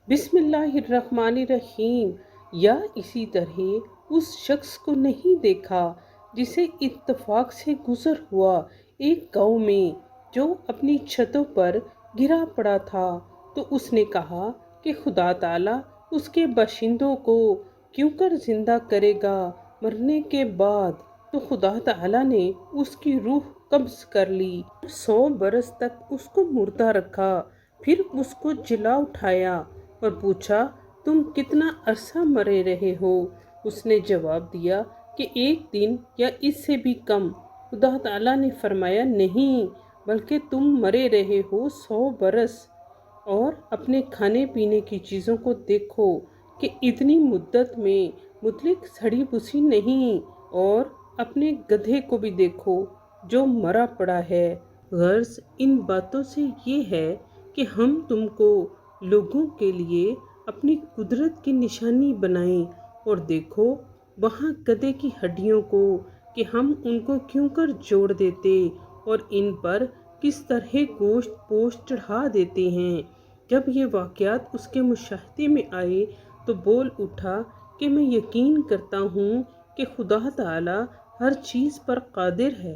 بسم اللہ الرحمن الرحیم۔ یا اسی طرح اس شخص کو نہیں دیکھا جسے اتفاق سے گزر ہوا ایک گاؤں میں، جو اپنی چھتوں پر گرا پڑا تھا، تو اس نے کہا کہ خدا تعالیٰ اس کے باشندوں کو کیوں کر زندہ کرے گا مرنے کے بعد؟ تو خدا تعالیٰ نے اس کی روح قبض کر لی، 100 برس تک اس کو مردہ رکھا، پھر اس کو جلا اٹھایا اور پوچھا، تم کتنا عرصہ مرے رہے ہو؟ اس نے جواب دیا کہ 1 دن یا اس سے بھی کم۔ خدا تعالیٰ نے فرمایا، نہیں، بلکہ تم مرے رہے ہو 100 برس، اور اپنے کھانے پینے کی چیزوں کو دیکھو کہ اتنی مدت میں متعلق سڑی بسی نہیں، اور اپنے گدھے کو بھی دیکھو جو مرا پڑا ہے۔ غرض ان باتوں سے یہ ہے کہ ہم تم کو لوگوں کے لیے اپنی قدرت کی نشانی بنائیں، اور دیکھو وہاں گدھے کی ہڈیوں کو کہ ہم ان کو کیوں کر جوڑ دیتے اور ان پر کس طرح گوشت پوش چڑھا دیتے ہیں۔ جب یہ واقعات اس کے مشاہدے میں آئے تو بول اٹھا کہ میں یقین کرتا ہوں کہ خدا تعالیٰ ہر چیز پر قادر ہے۔